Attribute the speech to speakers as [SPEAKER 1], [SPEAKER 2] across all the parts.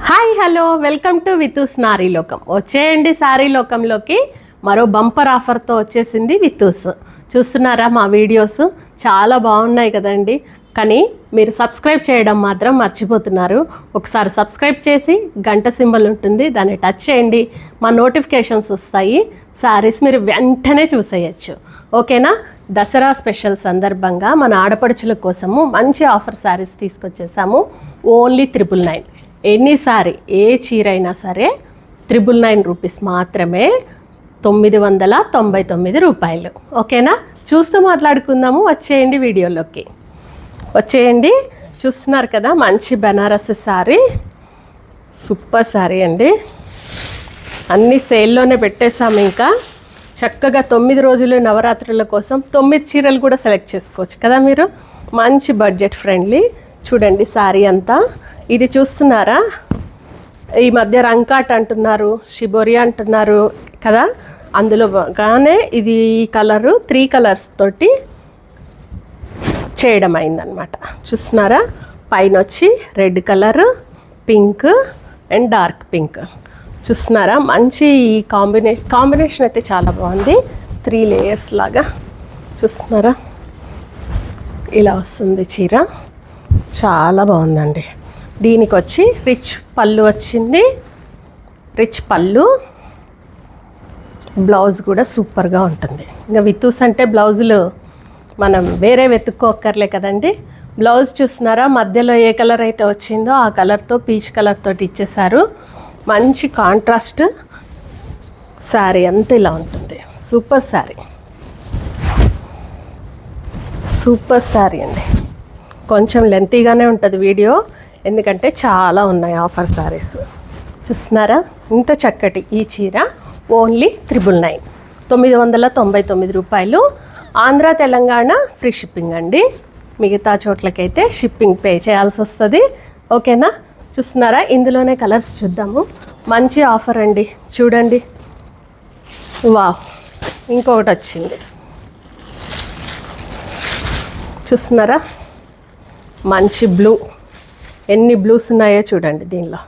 [SPEAKER 1] Hi hello welcome to వితూస్ నారీ లోకం. వచ్చేయండి sorry లోకంలోకి. మరో బంపర్ ఆఫర్తో వచ్చేసింది వితూస్. చూస్తున్నారా మా వీడియోస్ చాలా బాగున్నాయి కదండి. కానీ మీరు సబ్స్క్రైబ్ చేయడం మాత్రం మర్చిపోతున్నారు. ఒకసారి సబ్స్క్రైబ్ చేసి గంట సింబల్ ఉంటుంది, దాన్ని టచ్ చేయండి. మా నోటిఫికేషన్స్ వస్తాయి. శారీస్ మీరు వెంటనే చూసేయచ్చు. ఓకేనా? దసరా స్పెషల్ సందర్భంగా మన ఆడపడుచుల కోసము మంచి ఆఫర్ శారీస్ తీసుకొచ్చేసాము. ఓన్లీ 999. ఎనీ సారీ ఏ చీర అయినా సరే 999 రూపీస్ మాత్రమే, 999 రూపాయలు. ఓకేనా? చూస్తూ మాట్లాడుకుందాము. వచ్చేయండి వీడియోలోకి. వచ్చేయండి. చూస్తున్నారు కదా మంచి బనారస్ శారీ, సూపర్ శారీ అండి. అన్ని సేల్లోనే పెట్టేసాము. ఇంకా చక్కగా 9 రోజులు నవరాత్రుల కోసం 9 చీరలు కూడా సెలెక్ట్ చేసుకోవచ్చు కదా మీరు. మంచి బడ్జెట్ ఫ్రెండ్లీ. చూడండి శారీ అంతా. ఇది చూస్తున్నారా, ఈ మధ్య రంకాట్ అంటున్నారు, షిబోరి అంటున్నారు కదా, అందులో గానే ఇది ఈ కలరు 3 కలర్స్ తోటి చేయడం అయిందనమాట. చూస్తున్నారా, పైన వచ్చి red colour, pink and dark pink. చూస్తున్నారా, మంచి కాంబినేషన్ అయితే చాలా బాగుంది. 3 లేయర్స్ లాగా చూస్తున్నారా, ఇలా వస్తుంది చీర. చాలా బాగుందండి. దీనికి వచ్చి రిచ్ పళ్ళు వచ్చింది. రిచ్ పళ్ళు, బ్లౌజ్ కూడా సూపర్గా ఉంటుంది. ఇంకా వితూస్ అంటే బ్లౌజులు మనం వేరే వెతుక్కోక్కర్లే కదండి. బ్లౌజ్ చూస్తున్నారా, మధ్యలో ఏ కలర్ అయితే వచ్చిందో ఆ కలర్తో పీచ్ కలర్ తోటి ఇచ్చేసారు. మంచి కాంట్రాస్ట్ శారీ అంతా ఇలా ఉంటుంది. సూపర్ శారీ, సూపర్ శారీ అండి. కొంచెం లెంతీగానే ఉంటుంది వీడియో, ఎందుకంటే చాలా ఉన్నాయి ఆఫర్ శారీస్. చూస్తున్నారా, ఇంత చక్కటి ఈ చీర ఓన్లీ 999, 999 రూపాయలు. ఆంధ్ర తెలంగాణ ఫ్రీ షిప్పింగ్ అండి. మిగతా చోట్లకైతే షిప్పింగ్ పే చేయాల్సి వస్తుంది. ఓకేనా? చూస్తున్నారా, ఇందులోనే కలర్స్ చూద్దాము. మంచి ఆఫర్ అండి. చూడండి, వావ్, ఇంకొకటి వచ్చింది. చూస్తున్నారా, మంచి బ్లూ. ఎన్ని బ్లూస్ ఉన్నాయో చూడండి. దీనిలో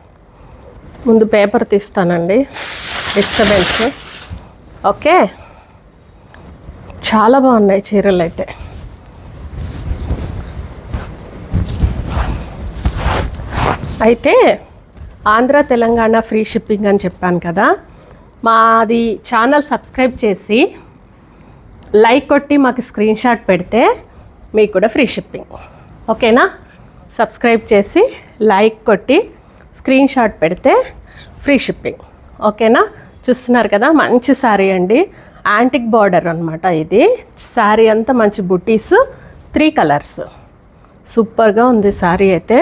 [SPEAKER 1] ముందు పేపర్ తీస్తానండి, డిస్టర్బెన్స్. ఓకే, చాలా బాగున్నాయి చీరలు అయితే. అయితే ఆంధ్ర తెలంగాణ ఫ్రీ షిప్పింగ్ అని చెప్పాను కదా. మాది ఛానల్ సబ్స్క్రైబ్ చేసి లైక్ కొట్టి మాకు స్క్రీన్ షాట్ పెడితే మీకు కూడా ఫ్రీ షిప్పింగ్. ఓకేనా? సబ్స్క్రైబ్ చేసి లైక్ కొట్టి స్క్రీన్ షాట్ పెడితే ఫ్రీ షిప్పింగ్. ఓకేనా? చూస్తున్నారు కదా, మంచి శారీ అండి. యాంటిక్ బార్డర్ అనమాట ఇది. శారీ అంతా మంచి బుటీస్, 3 కలర్స్. సూపర్గా ఉంది శారీ అయితే.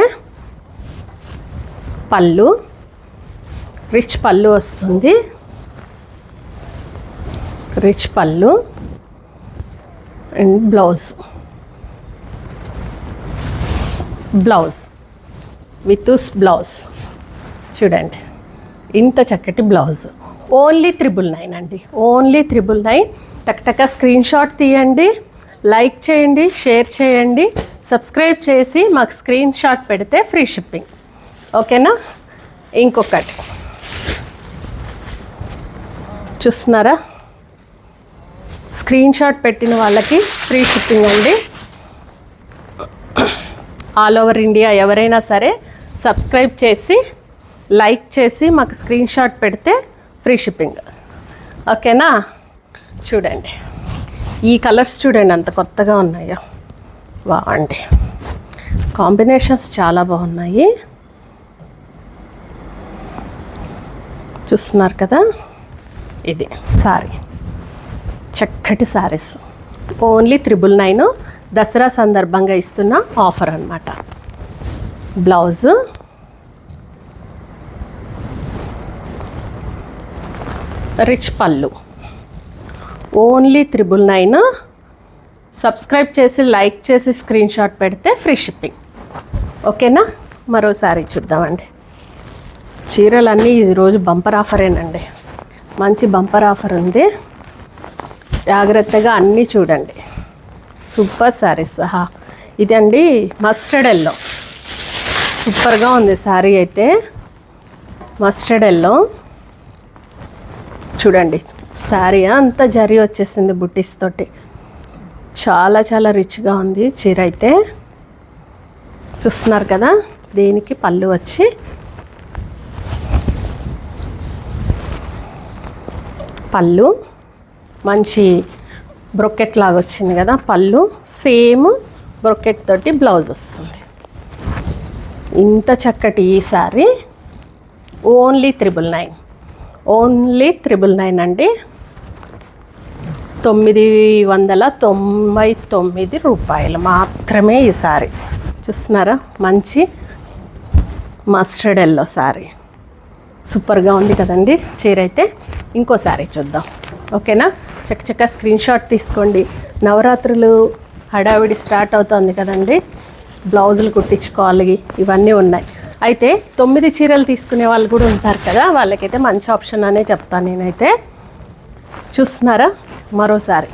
[SPEAKER 1] పళ్ళు, రిచ్ పళ్ళు వస్తుంది. రిచ్ పళ్ళు అండ్ బ్లౌజ్. బ్లౌజ్ వితూస్ బ్లౌజ్ చూడండి, ఇంత చక్కటి బ్లౌజ్. ఓన్లీ 999 అండి. ఓన్లీ 999. టక్టక స్క్రీన్ షాట్ తీయండి, లైక్ చేయండి, షేర్ చేయండి, సబ్స్క్రైబ్ చేసి మాకు స్క్రీన్ షాట్ పెడితే ఫ్రీ షిప్పింగ్. ఓకేనా? ఇంకొకటి చూస్తున్నారా, స్క్రీన్ షాట్ పెట్టిన వాళ్ళకి ఫ్రీ షిప్పింగ్ అండి. ఆల్ ఓవర్ ఇండియా ఎవరైనా సరే సబ్స్క్రైబ్ చేసి లైక్ చేసి మాకు స్క్రీన్ షాట్ పెడితే ఫ్రీ షిప్పింగ్. ఓకేనా? చూడండి, ఈ కలర్స్ చూడండి అంత కొత్తగా ఉన్నాయో. బాగుంది, కాంబినేషన్స్ చాలా బాగున్నాయి. చూస్తున్నారు కదా, ఇది సారీ, చక్కటి శారీస్. ఓన్లీ 999, దసరా సందర్భంగా ఇస్తున్న ఆఫర్ అన్నమాట. బ్లౌజ్, రిచ్ పళ్ళు. ఓన్లీ 999. సబ్స్క్రైబ్ చేసి లైక్ చేసి స్క్రీన్ షాట్ పెడితే ఫ్రీ షిప్పింగ్. ఓకేనా? మరోసారి చూద్దామండి. చీరలన్నీ ఈరోజు బంపర్ ఆఫరేనండి. మంచి బంపర్ ఆఫర్ ఉంది, జాగ్రత్తగా అన్నీ చూడండి. సూపర్ శారీస్. ఇదండి మస్టర్డ్ ఎల్లో, సూపర్గా ఉంది శారీ అయితే. మస్టర్డ్ ఎల్లో చూడండి. శారీ అంతా జరీ వచ్చేసింది బుట్టీస్ తోటి. చాలా చాలా రిచ్గా ఉంది చీర అయితే. చూస్తున్నారు కదా. దీనికి పళ్ళు వచ్చి పళ్ళు మంచి బ్రొకెట్ లాగా వచ్చింది కదా పళ్ళు. సేమ్ బ్రొకెట్ తోటి బ్లౌజ్ వస్తుంది. ఇంత చక్కటి ఈ శారీ ఓన్లీ 999. ఓన్లీ 999 అండి. 999 రూపాయలు మాత్రమే ఈ శారీ. చూస్తున్నారా, మంచి మస్టర్డ్ ఎల్లో శారీ. సూపర్గా ఉంది కదండి చీర అయితే. ఇంకో శారీ చూద్దాం, ఓకేనా. చక్కచక్క స్క్రీన్ షాట్ తీసుకోండి. నవరాత్రులు హడావిడి స్టార్ట్ అవుతుంది కదండి. బ్లౌజులు కుట్టించుకోవాలి, ఇవన్నీ ఉన్నాయి. అయితే 9 చీరలు తీసుకునే వాళ్ళు కూడా ఉంటారు కదా, వాళ్ళకైతే మంచి ఆప్షన్ అనే చెప్తాను నేనైతే. చూస్తున్నారా, మరోసారి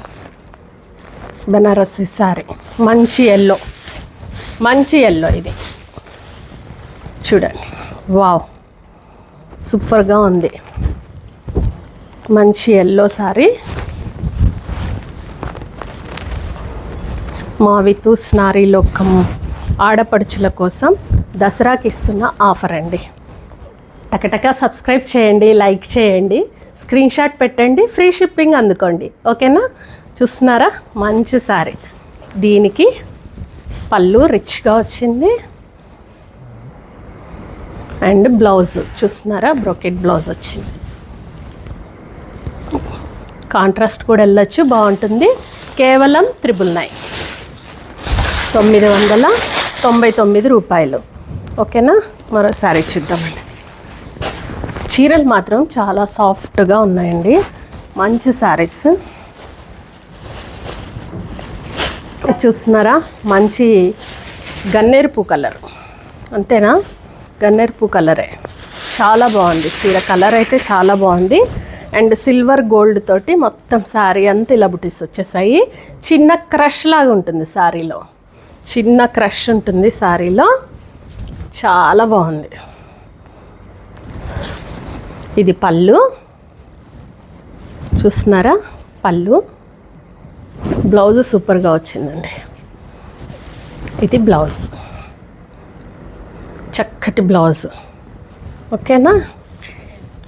[SPEAKER 1] బెనారసి శారీ. మంచి ఎల్లో, మంచి ఎల్లో ఇది చూడండి. వావ్, సూపర్గా ఉంది. మంచి ఎల్లో శారీ. మా వితూస్ నారీ లోకం ఆడపడుచుల కోసం దసరాకి ఇస్తున్న ఆఫర్ అండి. టకటక సబ్స్క్రైబ్ చేయండి, లైక్ చేయండి, స్క్రీన్ షాట్ పెట్టండి, ఫ్రీ షిప్పింగ్ అందుకోండి, ఓకేనా. చూస్తున్నారా, మంచి శారీ. దీనికి పళ్ళు రిచ్గా వచ్చింది అండ్ బ్లౌజ్ చూస్తున్నారా, బ్రోకెట్ బ్లౌజ్ వచ్చింది. కాంట్రాస్ట్ కూడా వెళ్ళొచ్చు, బాగుంటుంది. కేవలం 999 రూపాయలు, ఓకేనా. మరో శారీ చూద్దామండి. చీరలు మాత్రం చాలా సాఫ్ట్గా ఉన్నాయండి, మంచి శారీస్. చూస్తున్నారా, మంచి గన్నేరు పూ కలర్, అంతేనా, గన్నేరు పూ కలరే. చాలా బాగుంది చీర, కలర్ అయితే చాలా బాగుంది. అండ్ సిల్వర్ గోల్డ్ తోటి మొత్తం శారీ అంతా ఇలా బుటీస్ వచ్చేసాయి. చిన్న క్రష్ లాగా ఉంటుంది శారీలో, చిన్న క్రష్ ఉంటుంది శారీలో. చాలా బాగుంది. ఇది పళ్ళు చూస్తున్నారా, పళ్ళు. బ్లౌజ్ సూపర్గా వచ్చిందండి. ఇది బ్లౌజ్, చక్కటి బ్లౌజ్, ఓకేనా.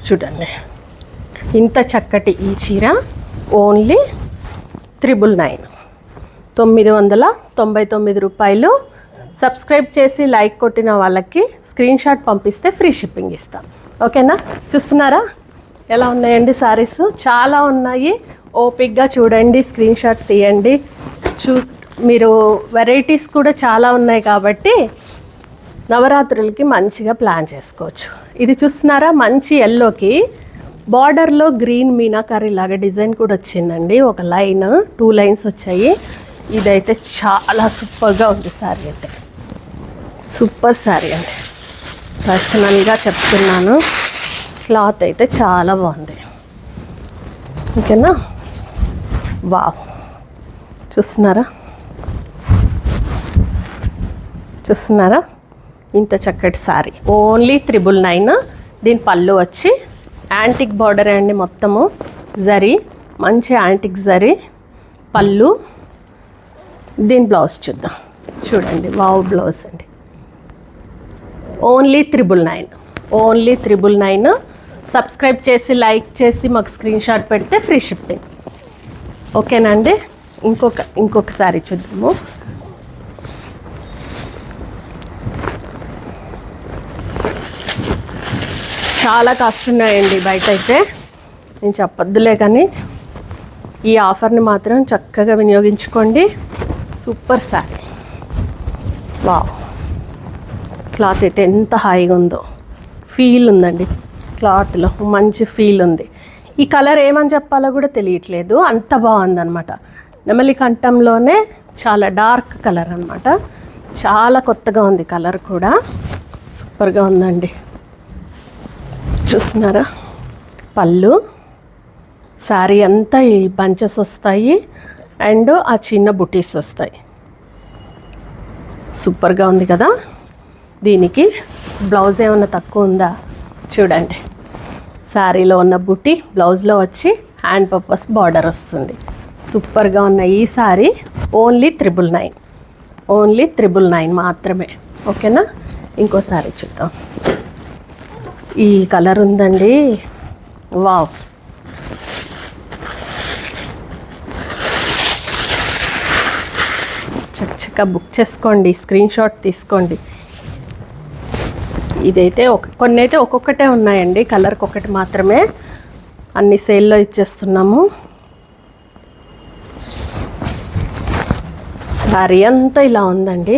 [SPEAKER 1] చూడండి, ఇంత చక్కటి ఈ చీర ఓన్లీ 999 రూపాయలు. సబ్స్క్రైబ్ చేసి లైక్ కొట్టిన వాళ్ళకి స్క్రీన్ షాట్ పంపిస్తే ఫ్రీ షిప్పింగ్ ఇస్తాం, ఓకేనా. చూస్తున్నారా ఎలా ఉన్నాయండి శారీస్, చాలా ఉన్నాయి. ఓపిక్గా చూడండి, స్క్రీన్ షాట్ తీయండి. మీరు వెరైటీస్ కూడా చాలా ఉన్నాయి కాబట్టి నవరాత్రులకి మంచిగా ప్లాన్ చేసుకోవచ్చు. ఇది చూస్తున్నారా, మంచి ఎల్లోకి బార్డర్లో గ్రీన్ మీనాకారి లాగా డిజైన్ కూడా వచ్చిందండి. ఒక లైన్, 2 లైన్స్ వచ్చాయి. ఇదైతే చాలా సూపర్గా ఉంది శారీ అయితే. సూపర్ శారీ అండి, పర్సనల్గా చెప్తున్నాను. క్లాత్ అయితే చాలా బాగుంది, ఓకేనా. వావ్, చూస్తున్నారా, చూస్తున్నారా, ఇంత చక్కటి శారీ ఓన్లీ 999. దీని పళ్ళు వచ్చి యాంటిక్ బార్డర్ అండి, మొత్తము జరీ, మంచి యాంటిక్ జరీ పళ్ళు. దీని బ్లౌజ్ చూద్దాం, చూడండి. వావ్ బ్లౌజ్ అండి. Only 999, only 999. సబ్స్క్రైబ్ చేసి లైక్ చేసి మాకు స్క్రీన్ షాట్ పెడితే ఫ్రీ షిప్పింగ్, ఓకేనా అండి. ఇంకొక సారీ చూద్దాము. చాలా కాస్ట్ ఉన్నాయండి బయట అయితే, నేను చెప్పొద్దులే కానీ ఈ ఆఫర్ని మాత్రం చక్కగా వినియోగించుకోండి. సూపర్ శారీ. వావ్, క్లాత్ అయితే ఎంత హాయిగా ఉందో, ఫీల్ ఉందండి క్లాత్లో, మంచి ఫీల్ ఉంది. ఈ కలర్ ఏమని చెప్పాలో కూడా తెలియట్లేదు, అంత బాగుందన్నమాట. నెమలి కంఠంలోనే చాలా డార్క్ కలర్ అనమాట. చాలా కొత్తగా ఉంది కలర్ కూడా, సూపర్గా ఉందండి. చూస్తున్నారా, పళ్ళు, శారీ అంతా ఈ బంచెస్ వస్తాయి అండ్ ఆ చిన్న బుటీస్ వస్తాయి. సూపర్గా ఉంది కదా. దీనికి బ్లౌజ్ ఏమైనా తక్కువ ఉందా చూడండి, శారీలో ఉన్న బుటీ బ్లౌజ్లో వచ్చి హ్యాండ్ పర్పస్ బార్డర్ వస్తుంది. సూపర్గా ఉన్న ఈ శారీ ఓన్లీ 999, ఓన్లీ 999 మాత్రమే. ఓకేనా? ఇంకో శారీ చూద్దాం. ఈ కలర్ ఉందండి, వావ్. చక్కగా బుక్ చేసుకోండి, స్క్రీన్ షాట్ తీసుకోండి. ఇదైతే కొన్ని అయితే ఒక్కొక్కటే ఉన్నాయండి, కలర్కి ఒకటి మాత్రమే. అన్ని సేల్లో ఇచ్చేస్తున్నాము. శారీ అంతా ఇలా ఉందండి,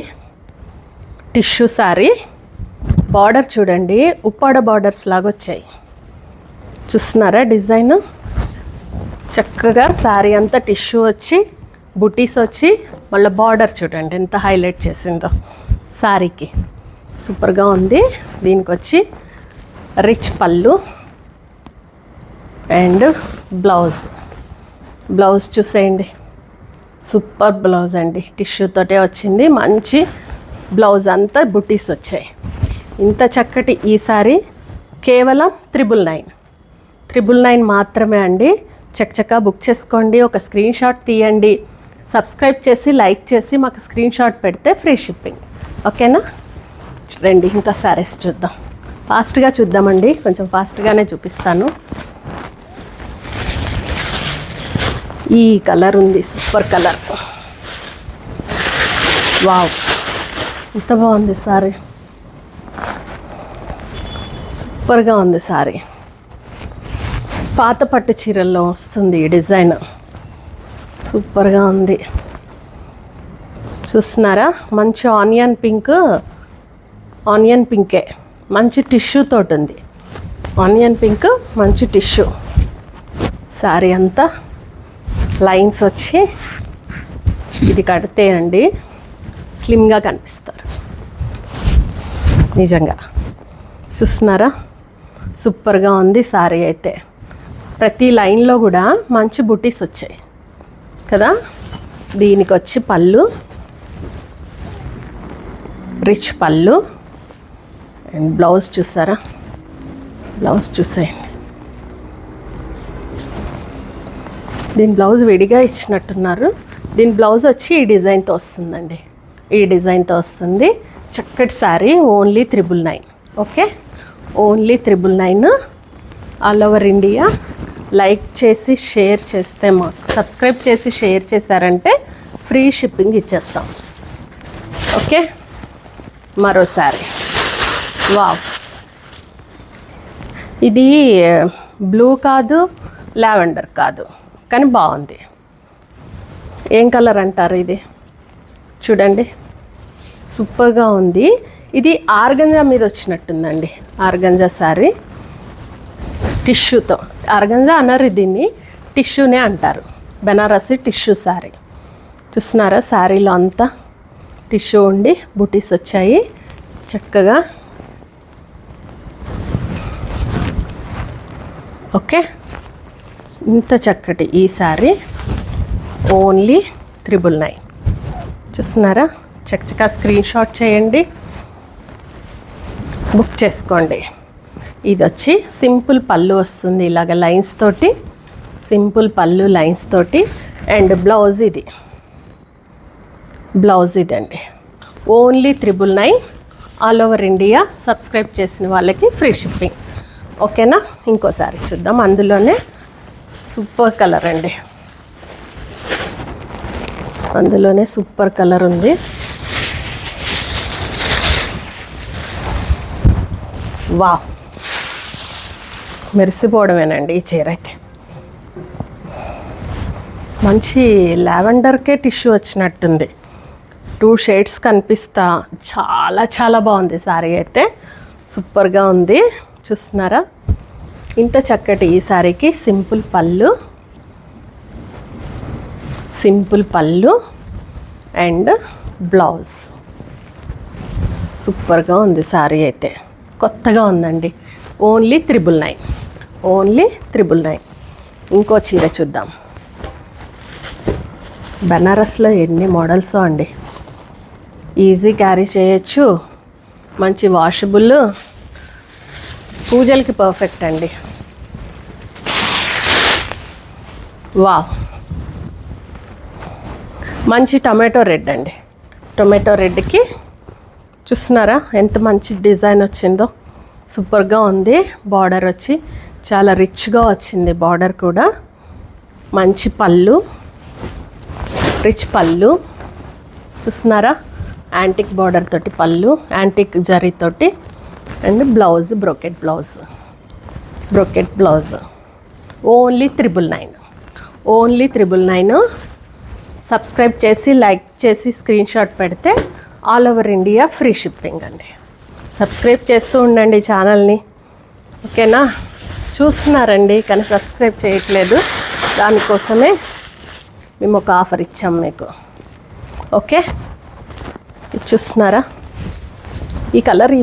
[SPEAKER 1] టిష్యూ శారీ. బార్డర్ చూడండి, ఉప్పాడ బార్డర్స్ లాగా వచ్చాయి. చూస్తున్నారా డిజైన్? చక్కగా శారీ అంతా టిష్యూ వచ్చి బుటీస్ వచ్చి మళ్ళీ బార్డర్ చూడండి ఎంత హైలైట్ చేసిందో శారీకి. సూపర్గా ఉంది. దీనికి వచ్చి రిచ్ పళ్ళు అండ్ బ్లౌజ్ చూసేయండి. సూపర్ బ్లౌజ్ అండి, టిష్యూతోటే వచ్చింది. మంచి బ్లౌజ్ అంతా బుటీస్ వచ్చాయి. ఇంత చక్కటి ఈ సారీ కేవలం 999 మాత్రమే అండి. చక్కగా బుక్ చేసుకోండి. ఒక స్క్రీన్ షాట్ తీయండి, సబ్స్క్రైబ్ చేసి లైక్ చేసి మాకు స్క్రీన్ షాట్ పెడితే ఫ్రీ షిప్పింగ్. ఓకేనా? రండి ఇంకా సారీస్ చూద్దాం. ఫాస్ట్గా చూద్దామండి, కొంచెం ఫాస్ట్గానే చూపిస్తాను. ఈ కలర్ ఉంది, సూపర్ కలర్. వావ్, ఎంత బాగుంది సారీ, సూపర్గా ఉంది సారీ. పాత పట్టు చీరల్లో వస్తుంది ఈ డిజైన్, సూపర్గా ఉంది. చూస్తున్నారా? మంచి ఆనియన్ పింకే, మంచి టిష్యూ తోటి ఉంది. ఆనియన్ పింక్ మంచి టిష్యూ. సారీ అంతా లైన్స్ వచ్చి ఇది కడితే అండి స్లిమ్గా కనిపిస్తారు నిజంగా. చూస్తున్నారా? సూపర్గా ఉంది సారీ అయితే. ప్రతి లైన్లో కూడా మంచి బుటీస్ వచ్చాయి కదా. దీనికి వచ్చి పళ్ళు, రిచ్ పళ్ళు అండ్ బ్లౌజ్ చూసారా? బ్లౌజ్ చూసేయండి. దీని బ్లౌజ్ విడిగా ఇచ్చినట్టున్నారు. దీని బ్లౌజ్ వచ్చి ఈ డిజైన్తో వస్తుందండి, ఈ డిజైన్తో వస్తుంది. చక్కటి sari, only 999. Okay, only 999 all over India. Like చేసి షేర్ చేస్తే, మాకు సబ్స్క్రైబ్ చేసి షేర్ చేశారంటే ఫ్రీ షిప్పింగ్ ఇచ్చేస్తాం. ఓకే, మరో శారీ. వావ్, ఇది బ్లూ కాదు, లావెండర్ కాదు, కానీ బాగుంది. ఏం కలర్ అంటారు ఇది? చూడండి, సూపర్గా ఉంది. ఇది ఆర్గంజా మీద వచ్చినట్టుందండి, ఆర్గంజా శారీ టిష్యూతో. ఆర్గంజా అనరు దీన్ని, టిష్యూనే అంటారు. బెనారసి టిష్యూ శారీ. చూస్తున్నారా? శారీలో అంతా టిష్యూ ఉండి బుటీస్ వచ్చాయి చక్కగా. ఓకే, ఇంత చక్కటి ఈ శారీ ఓన్లీ 999. చూస్తున్నారా? చక్కగా స్క్రీన్ షాట్ చేయండి, బుక్ చేసుకోండి. ఇది వచ్చి సింపుల్ పళ్ళు వస్తుంది, ఇలాగ లైన్స్ తోటి, సింపుల్ పళ్ళు లైన్స్ తోటి. అండ్ బ్లౌజ్ ఇదండి, only 999 all over India. Subscribe చేసిన వాళ్ళకి ఫ్రీ షిప్పింగ్. ఓకేనా? ఇంకోసారి చూద్దాం. అందులోనే సూపర్ కలర్ అండి, అందులోనే సూపర్ కలర్ ఉంది. వావ్, మెరిసిపోవడమేనండి ఈ చీర అయితే. మంచి లావెండర్కే టిష్యూ వచ్చినట్టుంది, 2 షేడ్స్ కనిపిస్తా. చాలా చాలా బాగుంది శారీ అయితే, సూపర్గా ఉంది. చూస్తున్నారా? ఇంత చక్కటి ఈ శారీకి సింపుల్ పళ్ళు అండ్ బ్లౌజ్. సూపర్గా ఉంది శారీ అయితే, కొత్తగా ఉందండి. ఓన్లీ 999. ఇంకో చీర చూద్దాం. బెనారస్లో ఎన్ని మోడల్సో అండి, ఈజీ క్యారీ చేయొచ్చు, మంచి వాషబుల్. పూజలకి పర్ఫెక్ట్ అండి. వావ్, మంచి టొమాటో రెడ్ అండి. టొమాటో రెడ్కి చూస్తున్నారా ఎంత మంచి డిజైన్ వచ్చిందో, సూపర్గా ఉంది. బార్డర్ వచ్చి చాలా రిచ్గా వచ్చింది. బార్డర్ కూడా మంచి పళ్ళు, రిచ్ పళ్ళు చూస్తున్నారా, యాంటిక్ బార్డర్ తోటి పళ్ళు, యాంటిక్ జరీతోటి. And blouse brocade blouse only 999. Only 999. Subscribe చేసి లైక్ చేసి స్క్రీన్ షాట్ పెడితే all over India free shipping అండి. సబ్స్క్రైబ్ చేస్తూ ఉండండి ఛానల్ని, ఓకేనా. చూస్తున్నారండి కానీ సబ్స్క్రైబ్ చేయట్లేదు, దానికోసమే మేము ఒక ఆఫర్ ఇచ్చాం మీకు. ఓకే, ఇది చూస్తున్నారా, ఈ కలర్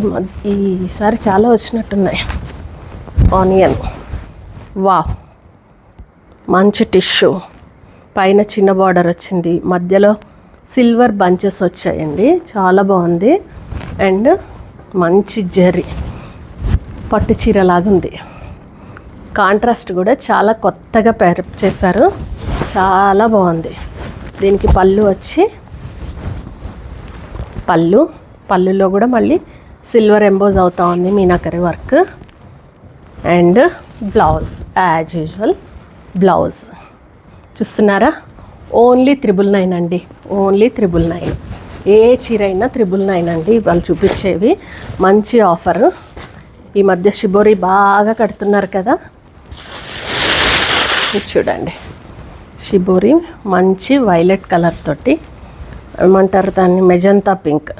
[SPEAKER 1] ఈసారి చాలా వచ్చినట్టున్నాయి. ఆనియన్, వావ్, మంచి టిష్యూ, పైన చిన్న బార్డర్ వచ్చింది, మధ్యలో సిల్వర్ బంచెస్ వచ్చాయండి, చాలా బాగుంది. అండ్ మంచి జరీ పట్టు చీరలాగుంది. కాంట్రాస్ట్ కూడా చాలా కొత్తగా పేరప్ చేశారు, చాలా బాగుంది. దీనికి పళ్ళు వచ్చి పళ్ళులో కూడా మళ్ళీ సిల్వర్ ఎంబోజ్ అవుతా ఉంది, meenakari work. And blouse as usual blouse చూస్తున్నారా, ఓన్లీ 999 అండి. ఓన్లీ 999. ఏ చీర అయినా 999 అండి. వాళ్ళు చూపించేవి మంచి ఆఫరు. ఈ మధ్య షిబోరి బాగా కడుతున్నారు కదా, ఇది చూడండి. షిబోరి మంచి వైలెట్ కలర్ తోటి, ఏమంటారు దాన్ని, మెజంతా పింక్.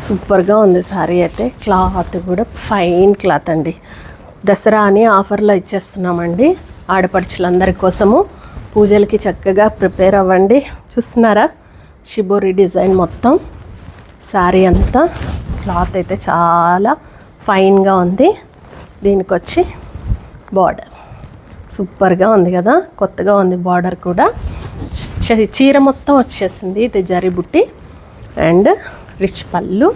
[SPEAKER 1] సూపర్గా ఉంది సారీ అయితే. క్లాత్ కూడా ఫైన్ క్లాత్ అండి. దసరా అని ఆఫర్లో ఇచ్చేస్తున్నామండి ఆడపడుచులందరి కోసము. పూజలకి చక్కగా ప్రిపేర్ అవ్వండి. చూస్తున్నారా, షిబోరి డిజైన్ మొత్తం శారీ అంతా. క్లాత్ అయితే చాలా ఫైన్గా ఉంది. దీనికి వచ్చి బార్డర్ సూపర్గా ఉంది కదా, కొత్తగా ఉంది బార్డర్ కూడా. చీర మొత్తం వచ్చేసింది, ఇది జరీ బుట్టి. అండ్ రిచ్ పళ్ళు,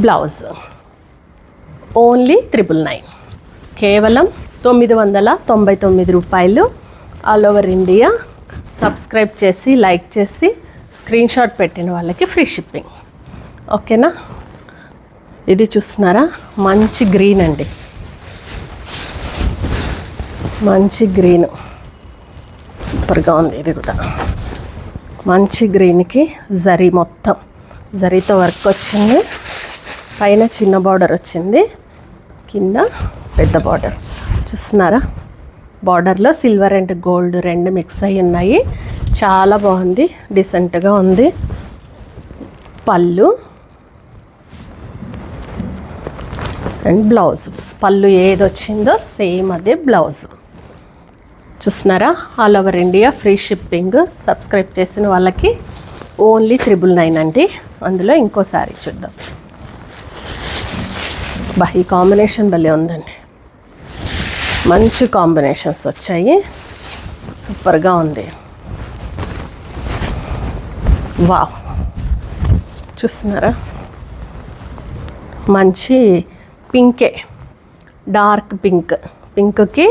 [SPEAKER 1] బ్లౌజ్ ఓన్లీ 999. కేవలం 999 రూపాయలు. All over India. సబ్స్క్రైబ్ చేసి లైక్ చేసి స్క్రీన్ షాట్ పెట్టిన వాళ్ళకి ఫ్రీ షిప్పింగ్, ఓకేనా. ఇది చూస్తున్నారా, మంచి గ్రీన్ అండి, మంచి గ్రీన్, సూపర్గా ఉంది. ఇది కూడా మంచి గ్రీన్కి జరీ మొత్తం జరీతో వర్క్ వచ్చింది. పైన చిన్న బార్డర్ వచ్చింది, కింద పెద్ద బార్డర్ చూస్తున్నారా. బార్డర్లో సిల్వర్ అండ్ గోల్డ్ రెండు మిక్స్ అయ్యి ఉన్నాయి. చాలా బాగుంది, డీసెంట్గా ఉంది. పళ్ళు అండ్ బ్లౌజ్, పళ్ళు ఏది వచ్చిందో సేమ్ అదే బ్లౌజ్. చూస్తున్నారా, all over India free shipping. Subscribe చేసిన వాళ్ళకి ఓన్లీ 999 అండి. అందులో ఇంకో శారీ చూద్దాం. ఈ కాంబినేషన్ భలే ఉందండి, మంచి కాంబినేషన్స్ వచ్చాయి, సూపర్గా ఉంది. వావ్, చూస్తున్నారా, మంచి పింకే, డార్క్ పింక్కి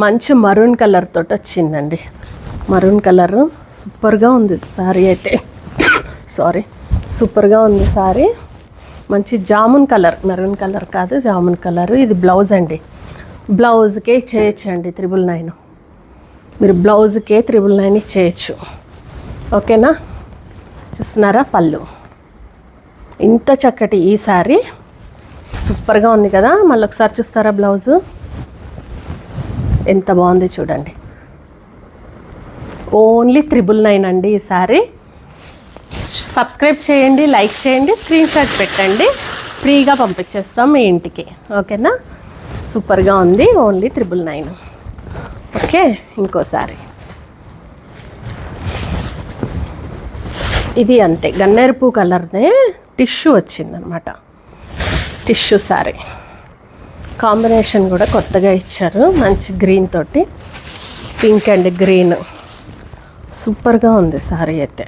[SPEAKER 1] మంచి మరూన్ కలర్ తోటి వచ్చిందండి. మరూన్ కలరు సూపర్గా ఉంది సారీ అయితే. సూపర్గా ఉంది సారీ. మంచి జామున్ కలర్, మెరూన్ కలర్ కాదు, జామున్ కలరు. ఇది బ్లౌజ్ అండి. బ్లౌజ్కే చేయొచ్చండి 999. మీరు బ్లౌజ్కే 999 చేయొచ్చు, ఓకేనా. చూస్తున్నారా, పళ్ళు ఇంత చక్కటి ఈ సారీ సూపర్గా ఉంది కదా. మళ్ళీ ఒకసారి చూస్తారా, బ్లౌజు ఎంత బాగుంది చూడండి. ఓన్లీ 999 అండి ఈ సారీ. సబ్స్క్రైబ్ చేయండి, లైక్ చేయండి, స్క్రీన్ షాట్ పెట్టండి, ఫ్రీగా పంపించేస్తాం మీ ఇంటికి, ఓకేనా. సూపర్గా ఉంది, ఓన్లీ 999. ఓకే, ఇంకోసారి ఇది అంతే, గన్నేరు పువ్వు కలర్నే టిష్యూ వచ్చిందనమాట. టిష్యూ సారీ కాంబినేషన్ కూడా కొత్తగా ఇచ్చారు, మంచి గ్రీన్ తోటి, పింక్ అండ్ గ్రీన్. సూపర్గా ఉంది సారీ అయితే.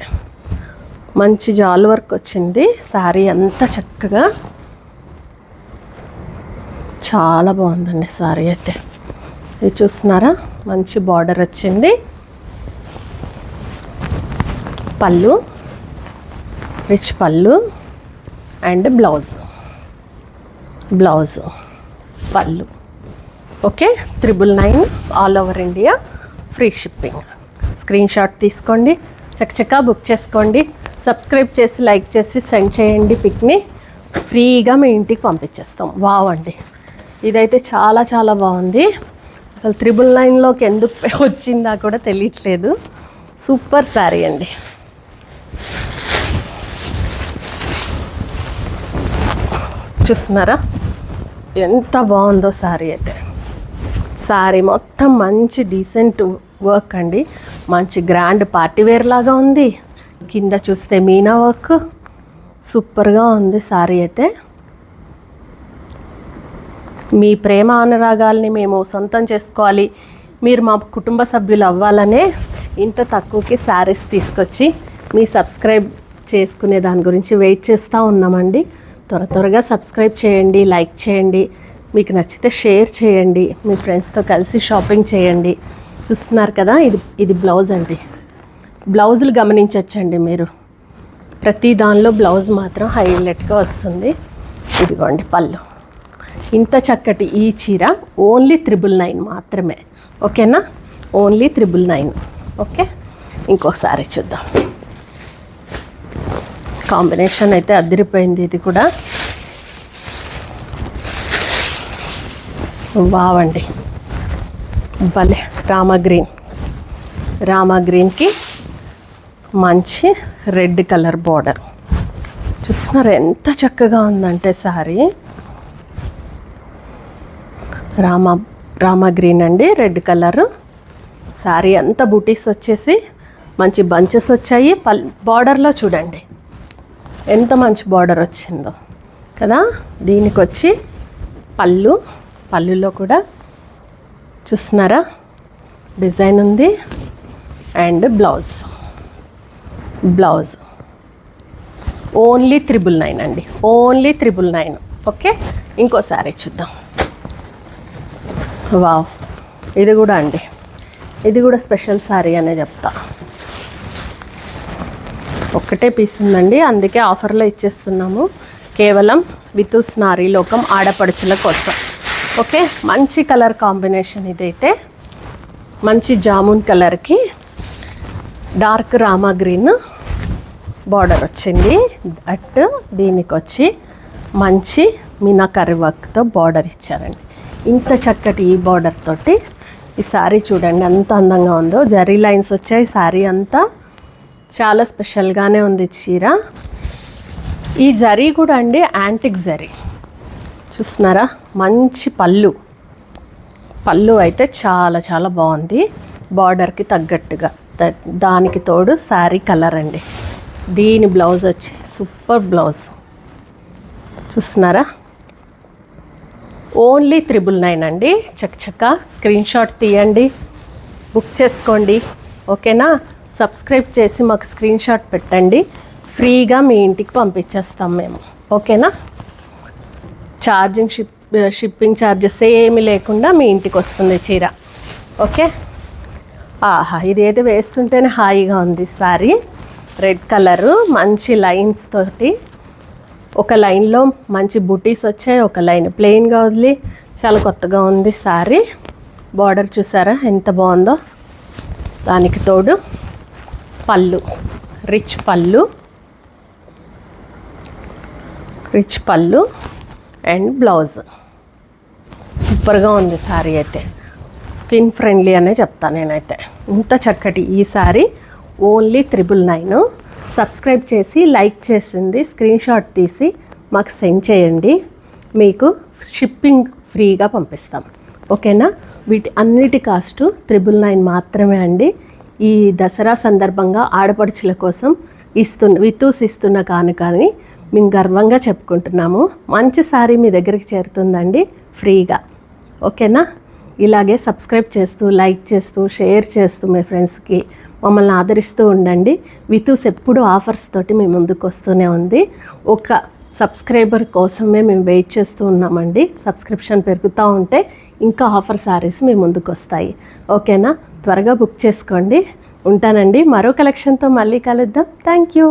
[SPEAKER 1] మంచి జాల్ వర్క్ వచ్చింది, సారీ అంతా చక్కగా చాలా బాగుందండి సారీ అయితే. ఇది చూస్తున్నారా, మంచి బార్డర్ వచ్చింది. పళ్ళు, రిచ్ పళ్ళు అండ్ బ్లౌజ్ పళ్ళు. Okay, 999 all over India, free shipping. Screen shot తీసుకోండి, చక్కచక్క బుక్ చేసుకోండి. సబ్స్క్రైబ్ చేసి లైక్ చేసి సెండ్ చేయండి పిక్ని. ఫ్రీగా మీ ఇంటికి పంపించేస్తాం. వావ్ అండి, ఇదైతే చాలా చాలా బాగుంది. అసలు 999లోకి ఎందుకు వచ్చిందా కూడా తెలియట్లేదు. సూపర్ శారీ అండి. చూస్తున్నారా ఎంత బాగుందో శారీ అయితే. శారీ మొత్తం మంచి డీసెంట్ వర్క్ అండి, మంచి గ్రాండ్ పార్టీవేర్ లాగా ఉంది. కింద చూస్తే మీనా వర్క్ సూపర్గా ఉంది శారీ అయితే. మీ ప్రేమ అనురాగాల్ని మేము సొంతం చేసుకోవాలి, మీరు మా కుటుంబ సభ్యులు అవ్వాలనే ఇంత తక్కువకి శారీస్ తీసుకొచ్చి మీ సబ్స్క్రైబ్ చేసుకునే దాని గురించి వెయిట్ చేస్తూ ఉన్నామండి. త్వరగా సబ్స్క్రైబ్ చేయండి, లైక్ చేయండి, మీకు నచ్చితే షేర్ చేయండి, మీ ఫ్రెండ్స్తో కలిసి షాపింగ్ చేయండి. చూస్తున్నారు కదా, ఇది బ్లౌజ్ అండి. బ్లౌజులు గమనించవచ్చండి మీరు, ప్రతి దానిలో బ్లౌజ్ మాత్రం హైలైట్గా వస్తుంది. ఇదిగోండి పళ్ళు. ఇంత చక్కటి ఈ చీర ఓన్లీ 999 మాత్రమే. ఓకేనా, ఓన్లీ 999. ఓకే, ఇంకోసారి చూద్దాం. కాంబినేషన్ అయితే అదిరిపోయింది. ఇది కూడా బావండి, భలే. రామా గ్రీన్కి మంచి రెడ్ కలర్ బార్డర్. చూస్తున్నారు ఎంత చక్కగా ఉందంటే శారీ. రామా గ్రీన్ అండి, రెడ్ కలర్ శారీ అంతా బూటీస్ వచ్చేసి మంచి బంచెస్ వచ్చాయి. బార్డర్లో చూడండి ఎంత మంచి బార్డర్ వచ్చిందో కదా. దీనికి వచ్చి పళ్ళులో కూడా చూస్తున్నారా డిజైన్ ఉంది. అండ్ బ్లౌజ్ ఓన్లీ 999 అండి, ఓన్లీ 999. ఓకే, ఇంకోసారి చూద్దాం. వావ్, ఇది కూడా అండి, ఇది కూడా స్పెషల్ శారీ అనే చెప్తా. ఒక్కటే పీస్ ఉందండి, అందుకే ఆఫర్లో ఇచ్చేస్తున్నాము, కేవలం వితూస్ నారీ లోకం ఆడపడుచుల కోసం. ఓకే, మంచి కలర్ కాంబినేషన్. ఇదైతే మంచి జామున్ కలర్కి డార్క్ రామా గ్రీన్ బార్డర్ వచ్చింది. అట్ దీనికి వచ్చి మంచి మీనాకరీ వర్క్తో బార్డర్ ఇచ్చారండి. ఇంత చక్కటి ఈ బార్డర్ తోటి ఈ శారీ చూడండి ఎంత అందంగా ఉందో. జరీ లైన్స్ వచ్చాయి. శారీ అంతా చాలా స్పెషల్గానే ఉంది చీర. ఈ జరీ కూడా అండి యాంటిక్ జరీ. చూస్తున్నారా, మంచి పళ్ళు అయితే చాలా చాలా బాగుంది. బార్డర్కి తగ్గట్టుగా, దానికి తోడు శారీ కలర్ అండి. దీని బ్లౌజ్ వచ్చి సూపర్ బ్లౌజ్. చూస్తున్నారా, ఓన్లీ 999 అండి. చక్క స్క్రీన్ షాట్ తీయండి, బుక్ చేసుకోండి. ఓకేనా, సబ్స్క్రైబ్ చేసి మాకు స్క్రీన్ షాట్ పెట్టండి, ఫ్రీగా మీ ఇంటికి పంపించేస్తాం మేము. ఓకేనా, షిప్పింగ్ ఛార్జెస్ ఏమీ లేకుండా మీ ఇంటికి వస్తుంది చీర. ఓకే, ఆహా, ఇది అయితే వేస్తుంటేనే హాయిగా ఉంది శారీ. రెడ్ కలరు మంచి లైన్స్ తోటి, ఒక లైన్లో మంచి బుటీస్ వచ్చాయి, ఒక లైన్ ప్లెయిన్గా వదిలి చాలా కొత్తగా ఉంది శారీ. బార్డర్ చూసారా ఎంత బాగుందో. దానికి తోడు రిచ్ పళ్ళు అండ్ బ్లౌజ్. సూపర్గా ఉంది శారీ అయితే. స్కిన్ ఫ్రెండ్లీ అనే చెప్తాను నేనైతే. ఇంత చక్కటి ఈ శారీ ఓన్లీ 999. సబ్స్క్రైబ్ చేసి లైక్ చేసింది స్క్రీన్ షాట్ తీసి మాకు సెండ్ చేయండి, మీకు షిప్పింగ్ ఫ్రీగా పంపిస్తాం. ఓకేనా, వీటి అన్నిటి కాస్ట్ 999 మాత్రమే అండి. ఈ దసరా సందర్భంగా ఆడపడుచుల కోసం వితూస్ ఇస్తున్న కానుకని మేము గర్వంగా చెప్పుకుంటున్నాము. మంచి శారీ మీ దగ్గరికి చేరుతుందండి ఫ్రీగా. ఓకేనా, ఇలాగే సబ్స్క్రైబ్ చేస్తూ లైక్ చేస్తూ షేర్ చేస్తూ మీ ఫ్రెండ్స్కి మమ్మల్ని ఆదరిస్తూ ఉండండి. వితూస్ ఎప్పుడు ఆఫర్స్ తోటి మీ ముందుకు వస్తూనే ఉంది. సబ్స్క్రైబర్ కోసమే మేము వెయిట్ చేస్తూ ఉన్నామండి. సబ్స్క్రిప్షన్ పెరుగుతూ ఉంటే ఇంకా ఆఫర్ శారీస్ మీ ముందుకు వస్తాయి. ఓకేనా, త్వరగా బుక్ చేసుకోండి. ఉంటానండి, మరో కలెక్షన్తో మళ్ళీ కలుద్దాం. Thank you.